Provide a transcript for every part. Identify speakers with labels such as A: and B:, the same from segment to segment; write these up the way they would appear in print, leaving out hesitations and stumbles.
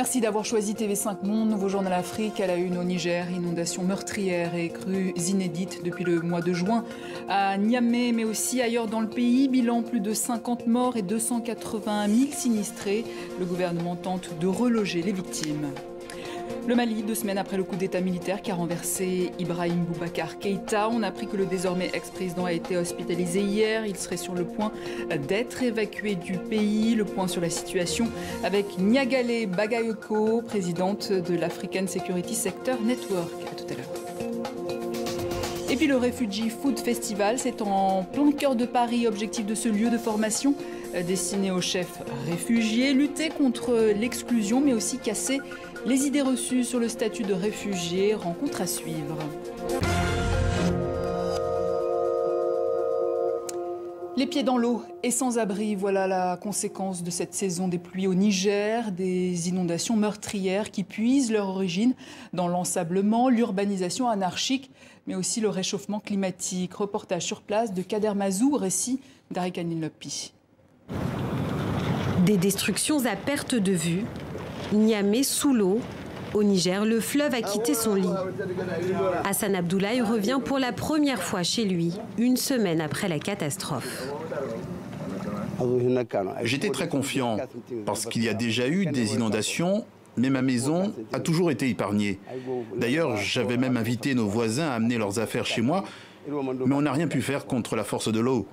A: Merci d'avoir choisi TV5 Monde. Nouveau journal Afrique à la une au Niger. Inondations meurtrières et crues inédites depuis le mois de juin à Niamey, mais aussi ailleurs dans le pays. Bilan, plus de 50 morts et 280 000 sinistrés. Le gouvernement tente de reloger les victimes. Le Mali, 2 semaines après le coup d'État militaire qui a renversé Ibrahim Boubacar Keïta. On a appris que le désormais ex-président a été hospitalisé hier. Il serait sur le point d'être évacué du pays. Le point sur la situation avec Niagale Bagayoko, présidente de l'African Security Sector Network. À tout à l'heure. Et puis le Refugee Food Festival, c'est en plein cœur de Paris. Objectif de ce lieu de formation destiné aux chefs réfugiés, lutter contre l'exclusion mais aussi casser les idées reçues sur le statut de réfugié. Rencontre à suivre. Les pieds dans l'eau et sans abri, voilà la conséquence de cette saison des pluies au Niger, des inondations meurtrières qui puisent leur origine dans l'ensablement, l'urbanisation anarchique, mais aussi le réchauffement climatique. Reportage sur place de Kader Mazou, récit d'Arikanine Lopi.
B: Des destructions à perte de vue. Niamey sous l'eau. Au Niger, le fleuve a quitté son lit. Hassan Abdoulaye revient pour la première fois chez lui, une semaine après la catastrophe.
C: J'étais très confiant parce qu'il y a déjà eu des inondations, mais ma maison a toujours été épargnée. D'ailleurs, j'avais même invité nos voisins à amener leurs affaires chez moi, mais on n'a rien pu faire contre la force de l'eau.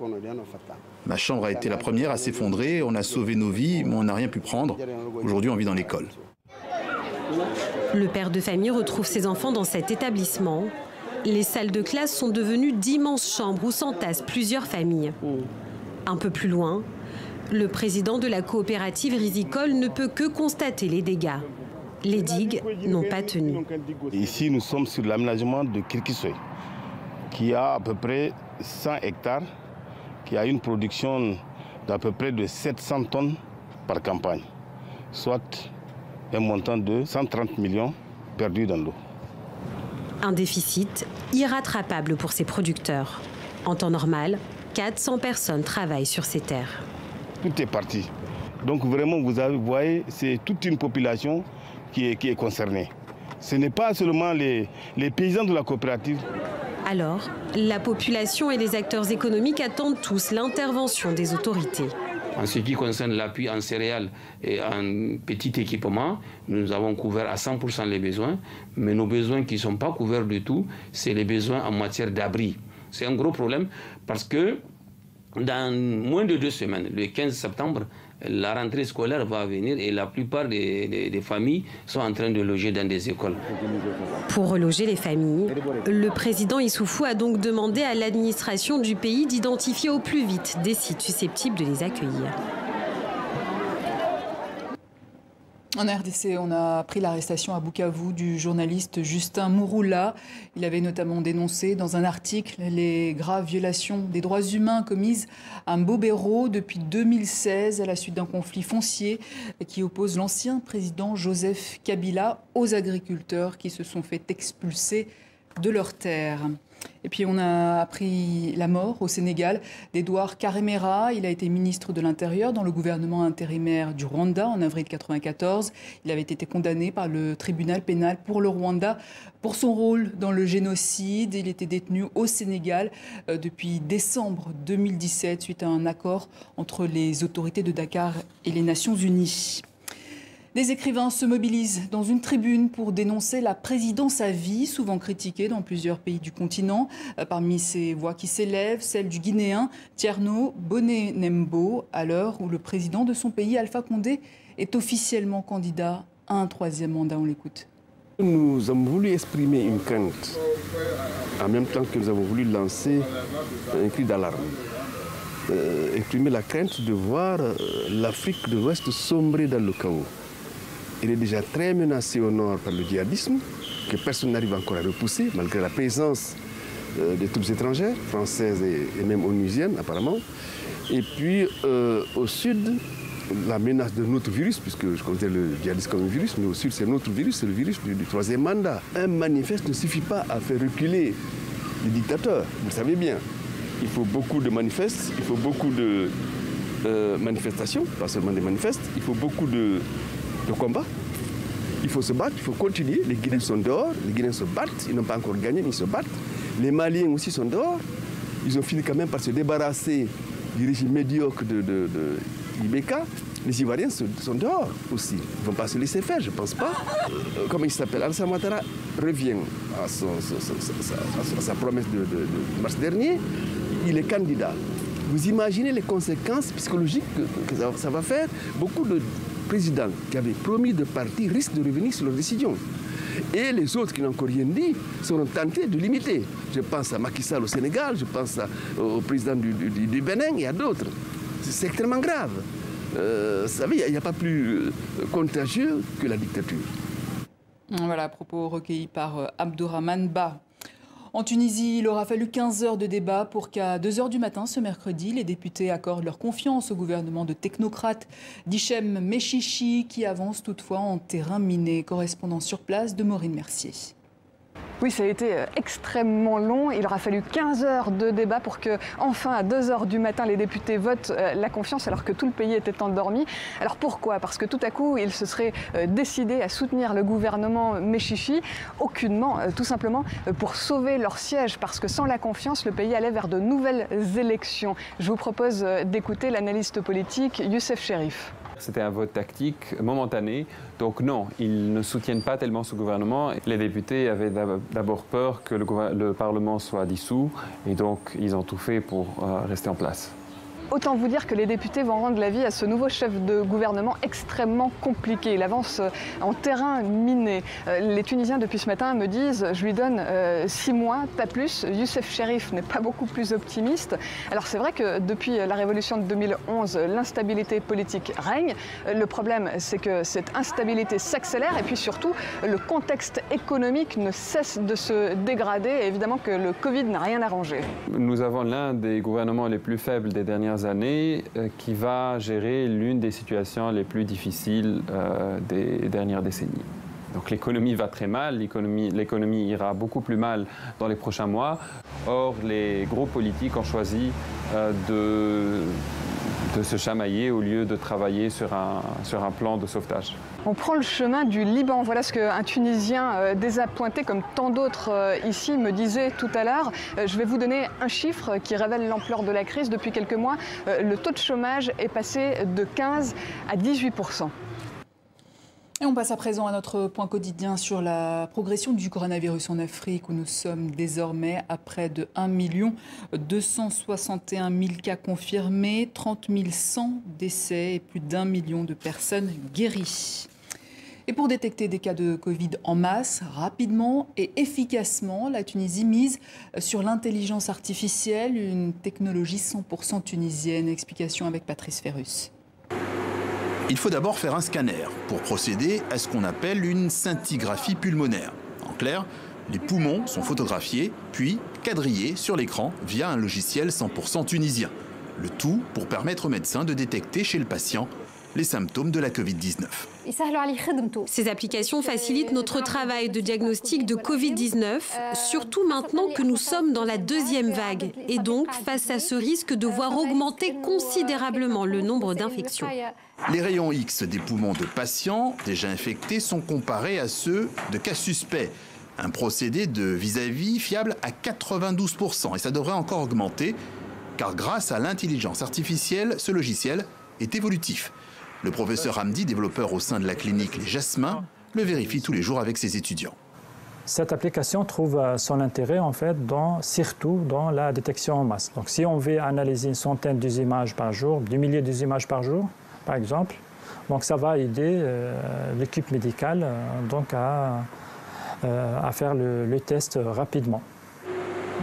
C: Ma chambre a été la première à s'effondrer, on a sauvé nos vies, mais on n'a rien pu prendre. Aujourd'hui, on vit dans l'école.
B: Le père de famille retrouve ses enfants dans cet établissement. Les salles de classe sont devenues d'immenses chambres où s'entassent plusieurs familles. Un peu plus loin, le président de la coopérative Rizicole ne peut que constater les dégâts. Les digues n'ont pas tenu.
D: Ici, nous sommes sur l'aménagement de Kirkisoy, qui a à peu près 100 hectares, qui a une production d'à peu près de 700 tonnes par campagne, soit un montant de 130 millions perdus dans l'eau.
B: Un déficit irrattrapable pour ces producteurs. En temps normal, 400 personnes travaillent sur ces terres.
D: Tout est parti. Donc vraiment, vous voyez, c'est toute une population qui est concernée. Ce n'est pas seulement les paysans de la coopérative.
B: Alors, la population et les acteurs économiques attendent tous l'intervention des autorités.
E: En ce qui concerne l'appui en céréales et en petit équipement, nous avons couvert à 100% les besoins, mais nos besoins qui ne sont pas couverts du tout, c'est les besoins en matière d'abri. C'est un gros problème parce que dans moins de 2 semaines, le 15 septembre, la rentrée scolaire va venir et la plupart des familles sont en train de loger dans des écoles.
B: Pour reloger les familles, le président Issoufou a donc demandé à l'administration du pays d'identifier au plus vite des sites susceptibles de les accueillir.
A: En RDC, on a appris l'arrestation à Bukavu du journaliste Justin Mouroula. Il avait notamment dénoncé dans un article les graves violations des droits humains commises à Mbobero depuis 2016 à la suite d'un conflit foncier qui oppose l'ancien président Joseph Kabila aux agriculteurs qui se sont fait expulser de leurs terres. Et puis on a appris la mort au Sénégal d'Edouard Karemera. Il a été ministre de l'Intérieur dans le gouvernement intérimaire du Rwanda en avril 1994. Il avait été condamné par le tribunal pénal pour le Rwanda pour son rôle dans le génocide. Il était détenu au Sénégal depuis décembre 2017 suite à un accord entre les autorités de Dakar et les Nations Unies. Des écrivains se mobilisent dans une tribune pour dénoncer la présidence à vie, souvent critiquée dans plusieurs pays du continent. Parmi ces voix qui s'élèvent, celle du Guinéen Thierno Bonenembo, à l'heure où le président de son pays, Alpha Condé, est officiellement candidat à un 3e mandat. On l'écoute.
F: Nous avons voulu exprimer une crainte, en même temps que nous avons voulu lancer un cri d'alarme. Exprimer la crainte de voir l'Afrique de l'Ouest sombrer dans le chaos. Il est déjà très menacé au nord par le djihadisme, que personne n'arrive encore à repousser, malgré la présence des troupes étrangères, françaises et même onusiennes apparemment. Et puis au sud, la menace de notre virus, puisque je considère le djihadisme comme un virus, mais au sud c'est notre virus, c'est le virus du 3e mandat. Un manifeste ne suffit pas à faire reculer les dictateurs, vous le savez bien. Il faut beaucoup de manifestes, il faut beaucoup de manifestations, pas seulement des manifestes, il faut beaucoup de combats. Il faut se battre, il faut continuer. Les Guinéens sont dehors, les Guinéens se battent, ils n'ont pas encore gagné, mais ils se battent. Les Maliens aussi sont dehors. Ils ont fini quand même par se débarrasser du régime médiocre de Ibeka. Les Ivoiriens sont dehors aussi. Ils ne vont pas se laisser faire, je ne pense pas. Comment il s'appelle? Alassane Ouattara revient à sa promesse de mars dernier. Il est candidat. Vous imaginez les conséquences psychologiques que ça va faire? Beaucoup de présidents qui avaient promis de partir risquent de revenir sur leurs décisions. Et les autres qui n'ont encore rien dit seront tentés de limiter. Je pense à Macky Sall au Sénégal, je pense au président du Bénin et à d'autres. C'est extrêmement grave. Vous savez, il n'y a pas plus contagieux que la dictature.
A: Voilà, propos recueillis par Abdourahmane Ba. En Tunisie, il aura fallu 15 heures de débat pour qu'à 2 heures du matin ce mercredi, les députés accordent leur confiance au gouvernement de technocrates d'Hichem Mechichi qui avance toutefois en terrain miné. Correspondant sur place de Maureen Mercier.
G: Oui, ça a été extrêmement long. Il aura fallu 15 heures de débat pour que, enfin, à 2 heures du matin, les députés votent la confiance alors que tout le pays était endormi. Alors pourquoi? Parce que tout à coup, ils se seraient décidés à soutenir le gouvernement Mechichi. Aucunement, tout simplement pour sauver leur siège. Parce que sans la confiance, le pays allait vers de nouvelles élections. Je vous propose d'écouter l'analyste politique Youssef Chérif.
H: C'était un vote tactique momentané, donc non, ils ne soutiennent pas tellement ce gouvernement. Les députés avaient d'abord peur que le Parlement soit dissous et donc ils ont tout fait pour rester en place.
G: Autant vous dire que les députés vont rendre la vie à ce nouveau chef de gouvernement extrêmement compliqué. Il avance en terrain miné. Les Tunisiens, depuis ce matin, me disent, je lui donne 6 mois, pas plus. Youssef Chérif n'est pas beaucoup plus optimiste. Alors c'est vrai que depuis la révolution de 2011, l'instabilité politique règne. Le problème, c'est que cette instabilité s'accélère et puis surtout, le contexte économique ne cesse de se dégrader. Et évidemment que le Covid n'a rien arrangé.
H: Nous avons l'un des gouvernements les plus faibles des dernières années qui va gérer l'une des situations les plus difficiles des dernières décennies. Donc l'économie va très mal, l'économie ira beaucoup plus mal dans les prochains mois. Or, les groupes politiques ont choisi de se chamailler au lieu de travailler sur un plan de sauvetage.
G: On prend le chemin du Liban. Voilà ce qu'un Tunisien désappointé, comme tant d'autres ici, me disait tout à l'heure. Je vais vous donner un chiffre qui révèle l'ampleur de la crise. Depuis quelques mois, le taux de chômage est passé de 15 à 18%.
A: Et on passe à présent à notre point quotidien sur la progression du coronavirus en Afrique où nous sommes désormais à près de 1 261 000 cas confirmés, 30 100 décès et plus d'1 million de personnes guéries. Et pour détecter des cas de Covid en masse, rapidement et efficacement, la Tunisie mise sur l'intelligence artificielle, une technologie 100% tunisienne. Explication avec Patrice Ferrus.
C: Il faut d'abord faire un scanner pour procéder à ce qu'on appelle une scintigraphie pulmonaire. En clair, les poumons sont photographiés, puis quadrillés sur l'écran via un logiciel 100% tunisien. Le tout pour permettre aux médecins de détecter chez le patient les symptômes de la Covid-19.
B: Ces applications facilitent notre travail de diagnostic de Covid-19, surtout maintenant que nous sommes dans la deuxième vague et donc face à ce risque de voir augmenter considérablement le nombre d'infections.
C: Les rayons X des poumons de patients déjà infectés sont comparés à ceux de cas suspects. Un procédé de vis-à-vis fiable à 92%. Et ça devrait encore augmenter, car grâce à l'intelligence artificielle, ce logiciel est évolutif. Le professeur Hamdi, développeur au sein de la clinique Les Jasmins, le vérifie tous les jours avec ses étudiants.
I: Cette application trouve son intérêt en fait surtout dans la détection en masse. Donc si on veut analyser une centaine d'images par jour, des milliers d'images par jour, par exemple, donc ça va aider l'équipe médicale donc à faire le test rapidement.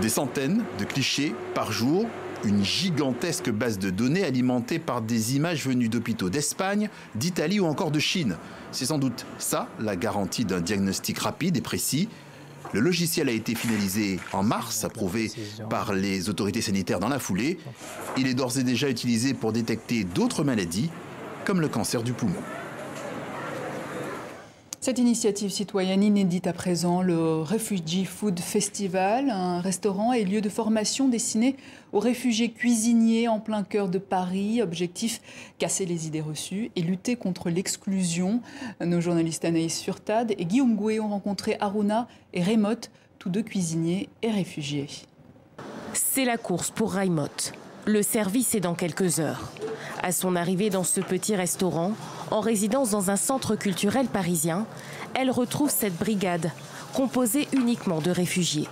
C: Des centaines de clichés par jour, une gigantesque base de données alimentée par des images venues d'hôpitaux d'Espagne, d'Italie ou encore de Chine. C'est sans doute ça, la garantie d'un diagnostic rapide et précis. Le logiciel a été finalisé en mars, approuvé par les autorités sanitaires dans la foulée. Il est d'ores et déjà utilisé pour détecter d'autres maladies, comme le cancer du poumon.
A: Cette initiative citoyenne inédite à présent, le Refugee Food Festival, un restaurant et lieu de formation destiné aux réfugiés cuisiniers en plein cœur de Paris. Objectif, casser les idées reçues et lutter contre l'exclusion. Nos journalistes Anaïs Furtad et Guillaume Gouet ont rencontré Aruna et Raymot, tous deux cuisiniers et réfugiés.
J: C'est la course pour Raymot. Le service est dans quelques heures. À son arrivée dans ce petit restaurant, en résidence dans un centre culturel parisien, elle retrouve cette brigade, composée uniquement de réfugiés.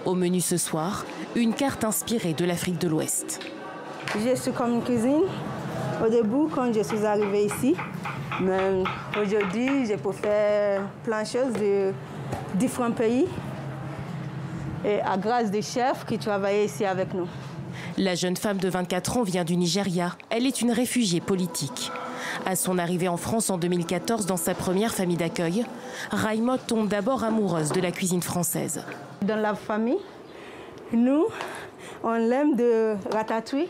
J: Au menu ce soir, une carte inspirée de l'Afrique de l'Ouest.
K: Je suis comme une cuisine au début quand je suis arrivée ici. Mais aujourd'hui, je peux faire plein de choses de différents pays. Et à grâce des chefs qui travaillent ici avec nous.
J: La jeune femme de 24 ans vient du Nigeria. Elle est une réfugiée politique. À son arrivée en France en 2014, dans sa première famille d'accueil, Raymot tombe d'abord amoureuse de la cuisine française.
K: Dans la famille, nous, on aime de ratatouille,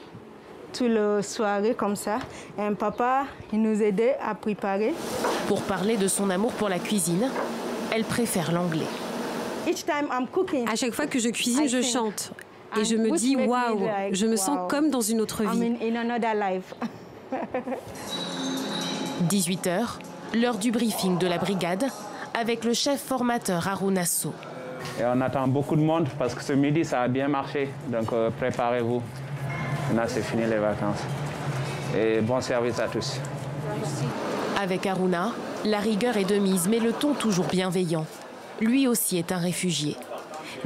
K: toute la soirée comme ça. Et papa, il nous aidait à préparer.
J: Pour parler de son amour pour la cuisine, elle préfère l'anglais.
B: À chaque fois que je cuisine, je chante. Et je me dis, waouh, je me sens comme dans une autre vie.
J: 18h, l'heure du briefing de la brigade avec le chef formateur Aruna So.
L: Et on attend beaucoup de monde parce que ce midi, ça a bien marché. Donc préparez-vous. Maintenant, c'est fini les vacances. Et bon service à tous.
J: Avec Aruna, la rigueur est de mise, mais le ton toujours bienveillant. Lui aussi est un réfugié.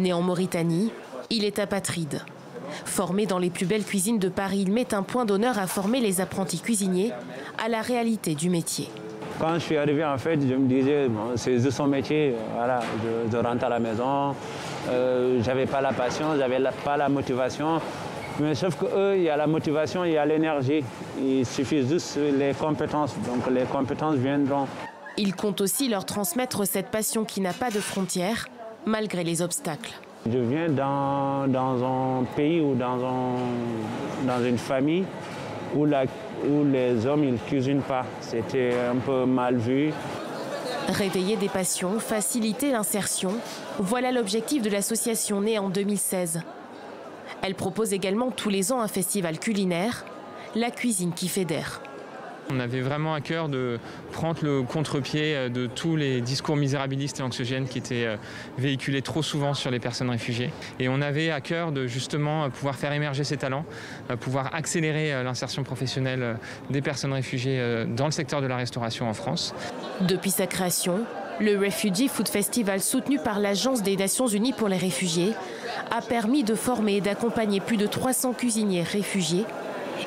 J: Né en Mauritanie, il est apatride. Formé dans les plus belles cuisines de Paris, il met un point d'honneur à former les apprentis cuisiniers à la réalité du métier.
L: Quand je suis arrivé, en fait, je me disais, bon, c'est de son métier, voilà, je rentre à la maison, j'avais pas la passion, j'avais pas la motivation. Mais sauf qu'eux, il y a la motivation, il y a l'énergie. Il suffit juste les compétences, donc les compétences viendront.
J: Il compte aussi leur transmettre cette passion qui n'a pas de frontières, malgré les obstacles.
L: Je viens dans un pays ou dans une famille où les hommes ne cuisinent pas. C'était un peu mal vu.
J: Réveiller des passions, faciliter l'insertion, voilà l'objectif de l'association née en 2016. Elle propose également tous les ans un festival culinaire, La Cuisine qui fédère.
M: On avait vraiment à cœur de prendre le contre-pied de tous les discours misérabilistes et anxiogènes qui étaient véhiculés trop souvent sur les personnes réfugiées. Et on avait à cœur de justement pouvoir faire émerger ces talents, pouvoir accélérer l'insertion professionnelle des personnes réfugiées dans le secteur de la restauration en France.
J: Depuis sa création, le Refugee Food Festival, soutenu par l'Agence des Nations Unies pour les réfugiés, a permis de former et d'accompagner plus de 300 cuisiniers réfugiés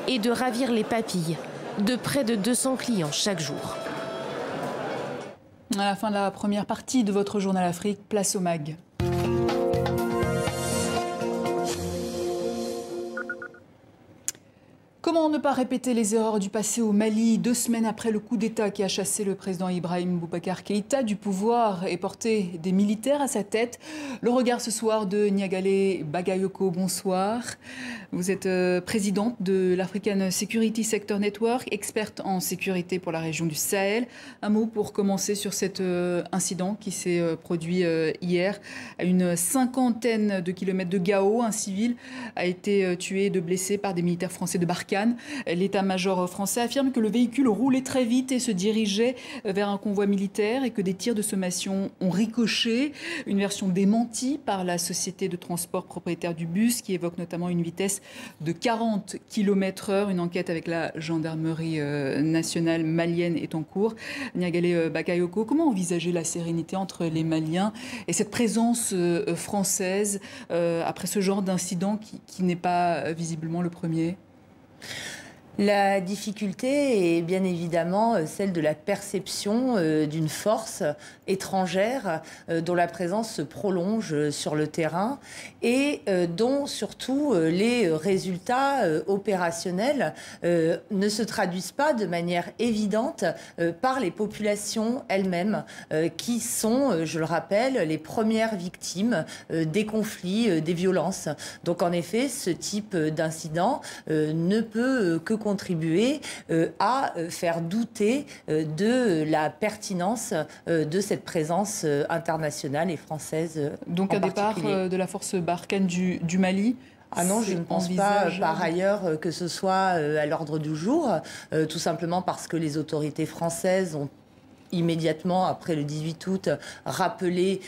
J: et de ravir les papilles de près de 200 clients chaque jour.
A: À la fin de la première partie de votre Journal Afrique, place au MAG. Comment ne pas répéter les erreurs du passé au Mali, 2 semaines après le coup d'État qui a chassé le président Ibrahim Boubacar Keïta du pouvoir et porté des militaires à sa tête? Le regard ce soir de Niagalé Bagayoko, bonsoir. Vous êtes présidente de l'African Security Sector Network, experte en sécurité pour la région du Sahel. Un mot pour commencer sur cet incident qui s'est produit hier à une 50aine de kilomètres de Gao. Un civil a été tué et 2 blessés par des militaires français de Barkhane. L'état-major français affirme que le véhicule roulait très vite et se dirigeait vers un convoi militaire et que des tirs de sommation ont ricoché. Une version démentie par la société de transport propriétaire du bus qui évoque notamment une vitesse de 40 km/h. Une enquête avec la gendarmerie nationale malienne est en cours. Niagalé Bakayoko, comment envisager la sérénité entre les Maliens et cette présence française après ce genre d'incident qui n'est pas visiblement le premier ?
N: La difficulté est bien évidemment celle de la perception d'une force étrangère dont la présence se prolonge sur le terrain et dont surtout les résultats opérationnels ne se traduisent pas de manière évidente par les populations elles-mêmes qui sont, je le rappelle, les premières victimes des conflits, des violences. Donc en effet, ce type d'incident ne peut que contribué à faire douter de la pertinence de cette présence internationale et française.
A: Donc un départ de la force Barkhane du Mali?
N: Ah non, je ne pense pas par ailleurs que ce soit à l'ordre du jour, tout simplement parce que les autorités françaises ont immédiatement après le 18 août rappelé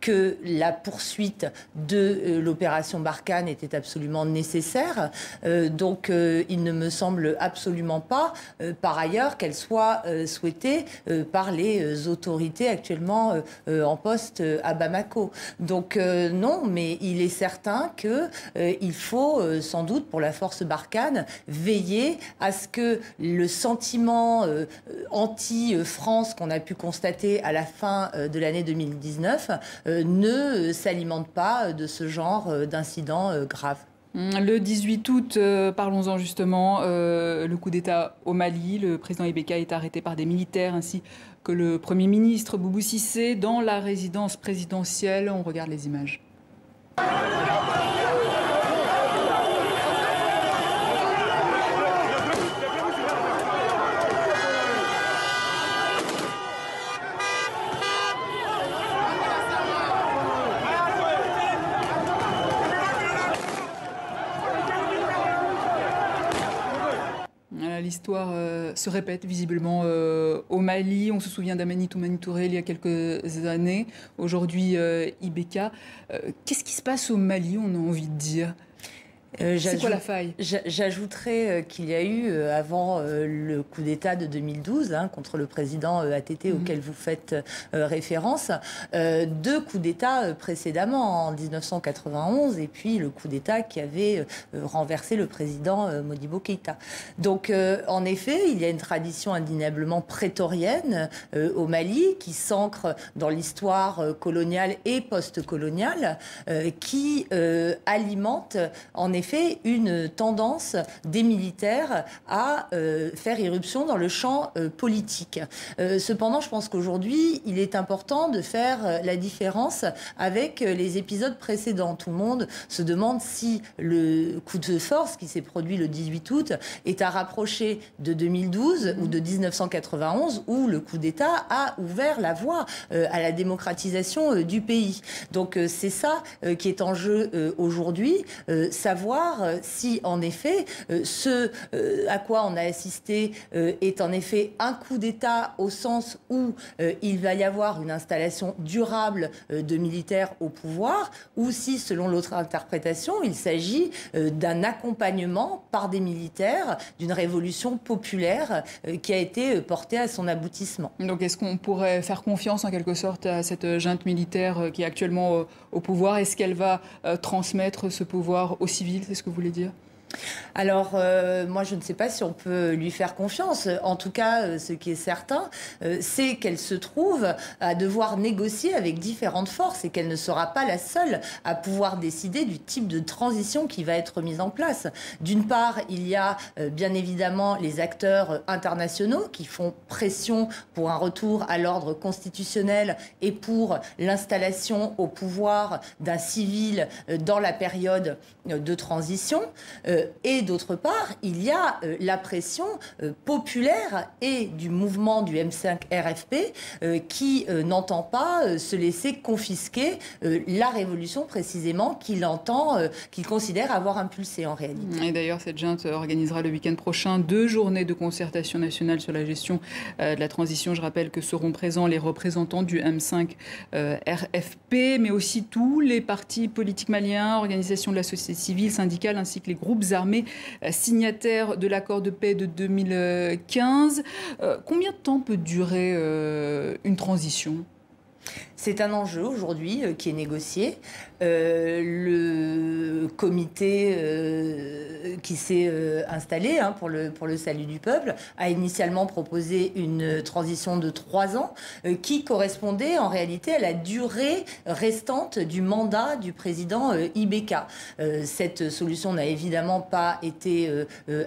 N: que la poursuite de l'opération Barkhane était absolument nécessaire. Donc il ne me semble absolument pas par ailleurs qu'elle soit souhaitée par les autorités actuellement en poste à Bamako. Donc non, mais il est certain qu'il faut sans doute pour la force Barkhane veiller à ce que le sentiment anti-France qu'on a pu constater à la fin de l'année 2019 ne s'alimente pas de ce genre d'incidents graves.
A: Le 18 août, parlons-en justement, le coup d'État au Mali. Le président Ibeka est arrêté par des militaires ainsi que le Premier ministre Boubou Cissé dans la résidence présidentielle. On regarde les images. L'histoire se répète visiblement au Mali. On se souvient d'Amani Toumani Touré il y a quelques années. Aujourd'hui, Ibeka. Qu'est-ce qui se passe au Mali, on a envie de dire? C'est quoi la faille?
N: J'ajouterais qu'il y a eu, avant le coup d'État de 2012, contre le président ATT auquel vous faites référence, 2 coups d'État précédemment, en 1991, et puis le coup d'État qui avait renversé le président Modibo Keïta. Donc, en effet, il y a une tradition indéniablement prétorienne au Mali qui s'ancre dans l'histoire coloniale et post-coloniale, qui alimente en effet une tendance des militaires à faire irruption dans le champ politique. Cependant, je pense qu'aujourd'hui, il est important de faire la différence avec les épisodes précédents. Tout le monde se demande si le coup de force qui s'est produit le 18 août est à rapprocher de 2012 ou de 1991, où le coup d'État a ouvert la voie à la démocratisation du pays. Donc c'est ça qui est en jeu aujourd'hui, savoir si en effet ce à quoi on a assisté est en effet un coup d'État au sens où il va y avoir une installation durable de militaires au pouvoir, ou si selon l'autre interprétation il s'agit d'un accompagnement par des militaires d'une révolution populaire qui a été portée à son aboutissement.
A: Donc est-ce qu'on pourrait faire confiance en quelque sorte à cette junte militaire qui est actuellement au pouvoir? Est-ce qu'elle va transmettre ce pouvoir aux civils? C'est ce que vous voulez dire?
N: Alors, moi, je ne sais pas si on peut lui faire confiance. En tout cas, ce qui est certain, c'est qu'elle se trouve à devoir négocier avec différentes forces et qu'elle ne sera pas la seule à pouvoir décider du type de transition qui va être mise en place. D'une part, il y a bien évidemment les acteurs internationaux qui font pression pour un retour à l'ordre constitutionnel et pour l'installation au pouvoir d'un civil dans la période de transition. Et d'autre part, il y a la pression populaire et du mouvement du M5 RFP qui n'entend pas se laisser confisquer la révolution précisément qu'il considère avoir impulsée en réalité.
A: Et d'ailleurs, cette junte organisera le week-end prochain 2 journées de concertation nationale sur la gestion de la transition. Je rappelle que seront présents les représentants du M5 RFP, mais aussi tous les partis politiques maliens, organisations de la société civile, syndicales, ainsi que les groupes armés signataires de l'accord de paix de 2015. Combien de temps peut durer une transition ?
N: C'est un enjeu aujourd'hui qui est négocié. Le comité qui s'est installé pour le salut du peuple a initialement proposé une transition de 3 ans qui correspondait en réalité à la durée restante du mandat du président Ibeka. Cette solution n'a évidemment pas été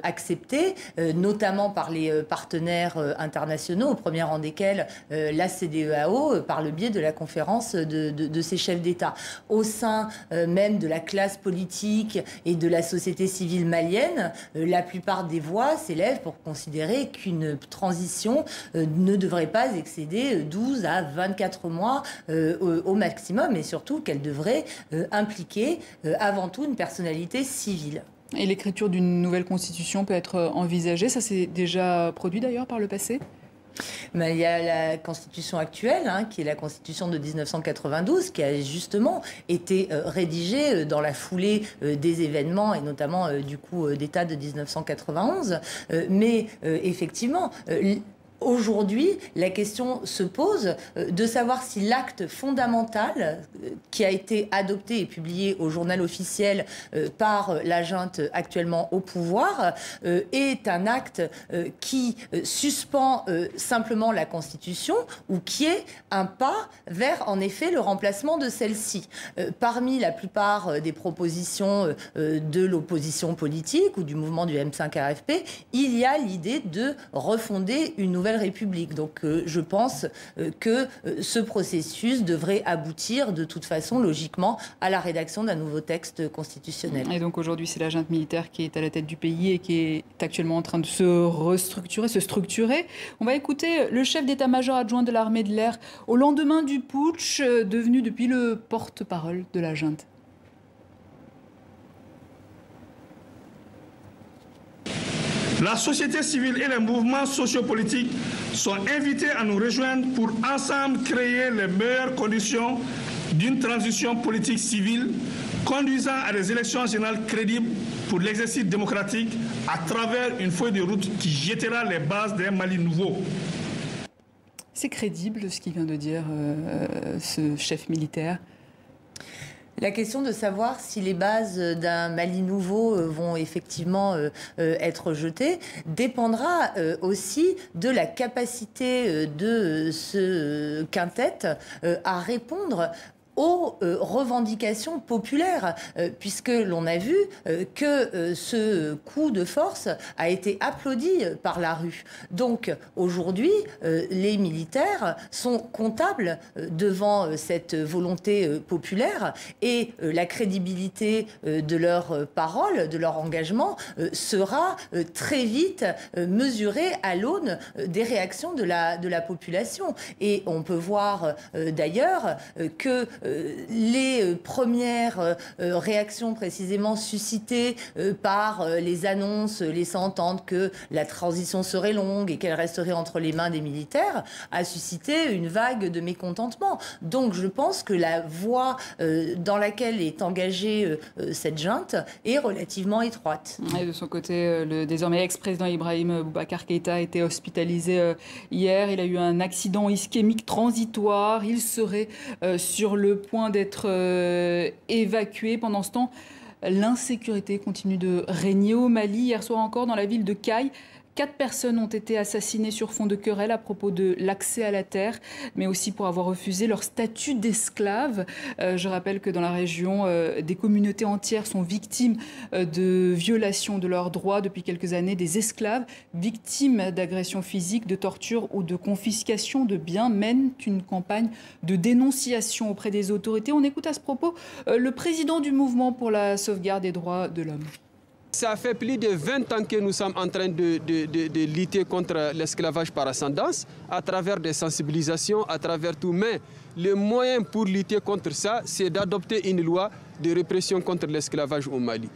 N: acceptée, notamment par les partenaires internationaux, au premier rang desquels la CEDEAO, par le biais de la conférence de ces chefs d'État. Au sein même de la classe politique et de la société civile malienne, la plupart des voix s'élèvent pour considérer qu'une transition ne devrait pas excéder 12 à 24 mois au maximum, et surtout qu'elle devrait impliquer avant tout une personnalité civile.
A: Et l'écriture d'une nouvelle constitution peut être envisagée, ça s'est déjà produit d'ailleurs par le passé ?
N: Mais il y a la constitution actuelle, qui est la constitution de 1992, qui a justement été rédigée dans la foulée des événements, et notamment du coup d'État de 1991. Mais effectivement... Aujourd'hui, la question se pose de savoir si l'acte fondamental qui a été adopté et publié au journal officiel par la junte actuellement au pouvoir est un acte qui suspend simplement la Constitution ou qui est un pas vers, en effet, le remplacement de celle-ci. Parmi la plupart des propositions de l'opposition politique ou du mouvement du M5 RFP, il y a l'idée de refonder une nouvelle République. Donc je pense que ce processus devrait aboutir de toute façon logiquement à la rédaction d'un nouveau texte constitutionnel.
A: Et donc aujourd'hui c'est la junte militaire qui est à la tête du pays et qui est actuellement en train de se restructurer, se structurer. On va écouter le chef d'état-major adjoint de l'armée de l'air au lendemain du putsch, devenu depuis le porte-parole de la junte.
O: La société civile et les mouvements sociopolitiques sont invités à nous rejoindre pour ensemble créer les meilleures conditions d'une transition politique civile conduisant à des élections générales crédibles pour l'exercice démocratique à travers une feuille de route qui jettera les bases d'un Mali nouveau.
A: C'est crédible ce qu'il vient de dire ce chef militaire ?
N: La question de savoir si les bases d'un Mali nouveau vont effectivement être jetées dépendra aussi de la capacité de ce quintet à répondre aux revendications populaires, puisque l'on a vu que ce coup de force a été applaudi par la rue. Donc aujourd'hui, les militaires sont comptables devant cette volonté populaire et la crédibilité de leurs paroles, de leur engagement sera très vite mesurée à l'aune des réactions de la population. Et on peut voir d'ailleurs que les premières réactions précisément suscitées par les annonces laissant entendre que la transition serait longue et qu'elle resterait entre les mains des militaires a suscité une vague de mécontentement. Donc je pense que la voie dans laquelle est engagée cette junte est relativement étroite.
A: Et de son côté, le désormais ex-président Ibrahim Boubacar Keïta a été hospitalisé hier. Il a eu un accident ischémique transitoire. Il serait sur le point d'être évacué. Pendant ce temps, l'insécurité continue de régner au Mali. Hier soir encore, dans la ville de Kayes, 4 personnes ont été assassinées sur fond de querelle à propos de l'accès à la terre, mais aussi pour avoir refusé leur statut d'esclave. Je rappelle que dans la région, des communautés entières sont victimes de violations de leurs droits depuis quelques années. Des esclaves victimes d'agressions physiques, de torture ou de confiscation de biens mènent une campagne de dénonciation auprès des autorités. On écoute à ce propos le président du mouvement pour la sauvegarde des droits de l'homme.
P: Ça fait plus de 20 ans que nous sommes en train de lutter contre l'esclavage par ascendance, à travers des sensibilisations, à travers tout. Mais le moyen pour lutter contre ça, c'est d'adopter une loi de répression contre l'esclavage au Mali.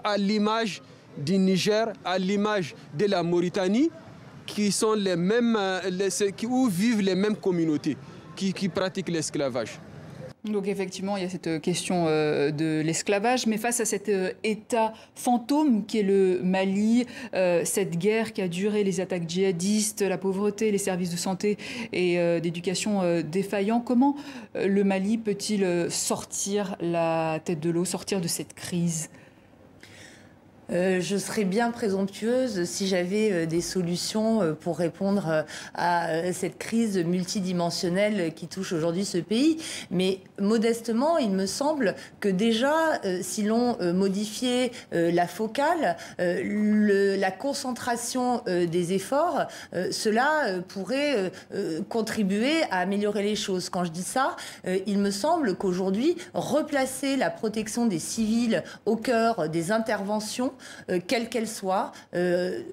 P: À l'image du Niger, à l'image de la Mauritanie, qui sont les mêmes, où vivent les mêmes communautés qui pratiquent l'esclavage.
A: Donc effectivement, il y a cette question de l'esclavage, mais face à cet État fantôme qui est le Mali, cette guerre qui a duré, les attaques djihadistes, la pauvreté, les services de santé et d'éducation défaillants, comment le Mali peut-il sortir la tête de l'eau, sortir de cette crise ?
N: Je serais bien présomptueuse si j'avais des solutions pour répondre à cette crise multidimensionnelle qui touche aujourd'hui ce pays. Mais modestement, il me semble que déjà, si l'on modifiait la focale, la concentration des efforts, cela pourrait contribuer à améliorer les choses. Quand je dis ça, il me semble qu'aujourd'hui, replacer la protection des civils au cœur des interventions, quelles qu'elles soient,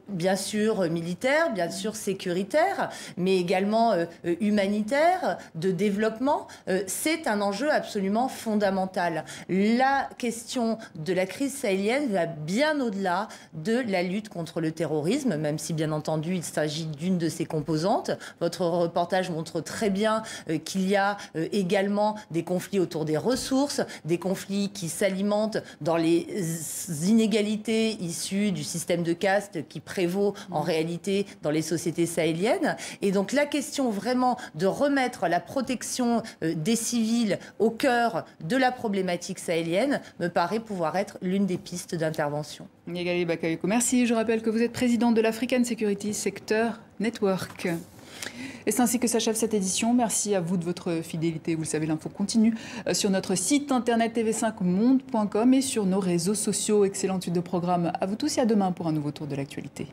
N: bien sûr militaires, bien sûr sécuritaires, mais également humanitaires, de développement, c'est un enjeu absolument fondamental. La question de la crise sahélienne va bien au-delà de la lutte contre le terrorisme, même si bien entendu il s'agit d'une de ses composantes. Votre reportage montre très bien qu'il y a également des conflits autour des ressources, des conflits qui s'alimentent dans les inégalités issues du système de caste qui prévaut en réalité dans les sociétés sahéliennes. Et donc la question vraiment de remettre la protection des civils au cœur de la problématique sahélienne me paraît pouvoir être l'une des pistes d'intervention.
A: Nyegali Bakayoko, merci. Je rappelle que vous êtes présidente de l'African Security Sector Network. Et c'est ainsi que s'achève cette édition. Merci à vous de votre fidélité. Vous le savez, l'info continue sur notre site internet tv5monde.com et sur nos réseaux sociaux. Excellente suite de programme à vous tous et à demain pour un nouveau tour de l'actualité.